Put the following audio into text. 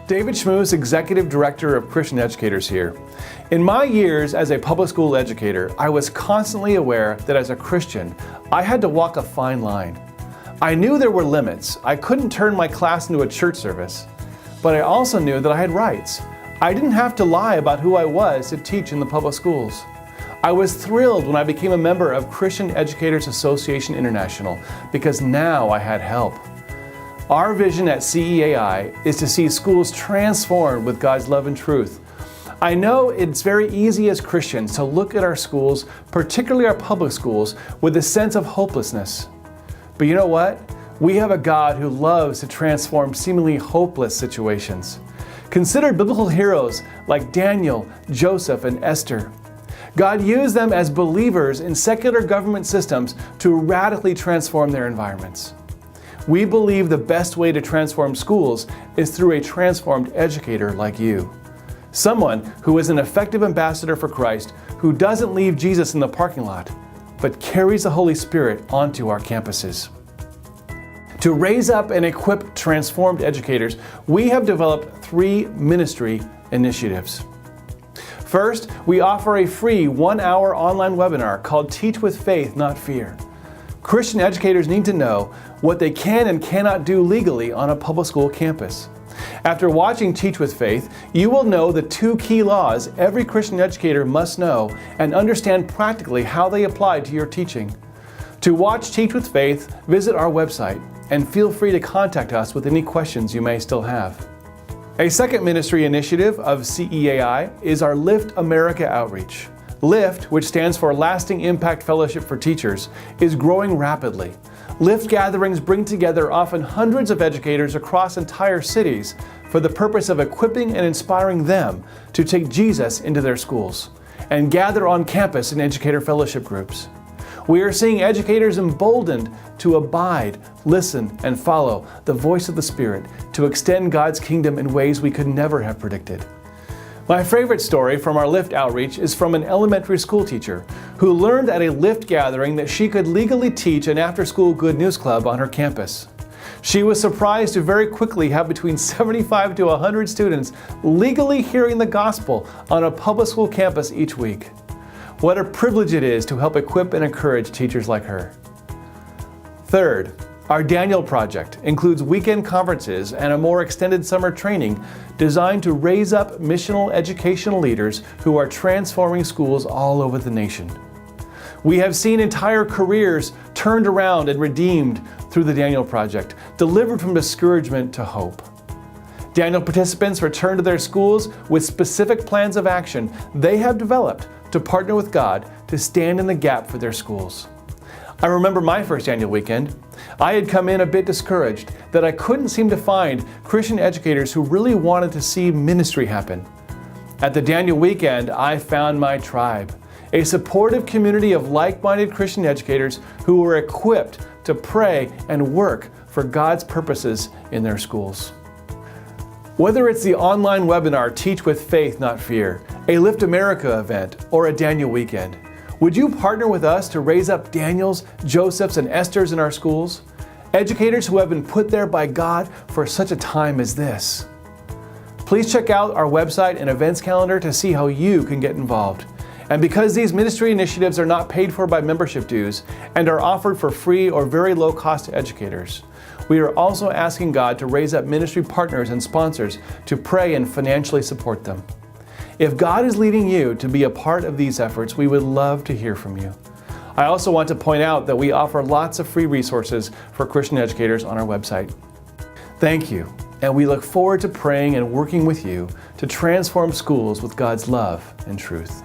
David Schmooze, Executive Director of Christian Educators here. In my years as a public school educator, I was constantly aware that as a Christian, I had to walk a fine line. I knew there were limits. I couldn't turn my class into a church service. But I also knew that I had rights. I didn't have to lie about who I was to teach in the public schools. I was thrilled when I became a member of Christian Educators Association International because now I had help. Our vision at CEAI is to see schools transformed with God's love and truth. I know it's very easy as Christians to look at our schools, particularly our public schools, with a sense of hopelessness. But you know what? We have a God who loves to transform seemingly hopeless situations. Consider biblical heroes like Daniel, Joseph, and Esther. God used them as believers in secular government systems to radically transform their environments. We believe the best way to transform schools is through a transformed educator like you. Someone who is an effective ambassador for Christ, who doesn't leave Jesus in the parking lot, but carries the Holy Spirit onto our campuses. To raise up and equip transformed educators, we have developed 3 ministry initiatives. First, we offer a free 1-hour online webinar called Teach with Faith, Not Fear. Christian educators need to know what they can and cannot do legally on a public school campus. After watching Teach with Faith, you will know the 2 key laws every Christian educator must know and understand practically how they apply to your teaching. To watch Teach with Faith, visit our website and feel free to contact us with any questions you may still have. A second ministry initiative of CEAI is our Lift America outreach. LIFT, which stands for Lasting Impact Fellowship for Teachers, is growing rapidly. LIFT gatherings bring together often hundreds of educators across entire cities for the purpose of equipping and inspiring them to take Jesus into their schools and gather on campus in educator fellowship groups. We are seeing educators emboldened to abide, listen, and follow the voice of the Spirit to extend God's kingdom in ways we could never have predicted. My favorite story from our LIFT outreach is from an elementary school teacher who learned at a LIFT gathering that she could legally teach an after-school good news club on her campus. She was surprised to very quickly have between 75 to 100 students legally hearing the gospel on a public school campus each week. What a privilege it is to help equip and encourage teachers like her. Third, our Daniel Project includes weekend conferences and a more extended summer training designed to raise up missional educational leaders who are transforming schools all over the nation. We have seen entire careers turned around and redeemed through the Daniel Project, delivered from discouragement to hope. Daniel participants return to their schools with specific plans of action they have developed to partner with God to stand in the gap for their schools. I remember my first annual weekend. I had come in a bit discouraged that I couldn't seem to find Christian educators who really wanted to see ministry happen. At the Daniel weekend, I found my tribe, a supportive community of like-minded Christian educators who were equipped to pray and work for God's purposes in their schools. Whether it's the online webinar Teach with Faith, Not Fear, a Lift America event, or a Daniel weekend, would you partner with us to raise up Daniels, Josephs, and Esthers in our schools? Educators who have been put there by God for such a time as this. Please check out our website and events calendar to see how you can get involved. And because these ministry initiatives are not paid for by membership dues and are offered for free or very low cost to educators, we are also asking God to raise up ministry partners and sponsors to pray and financially support them. If God is leading you to be a part of these efforts, we would love to hear from you. I also want to point out that we offer lots of free resources for Christian educators on our website. Thank you, and we look forward to praying and working with you to transform schools with God's love and truth.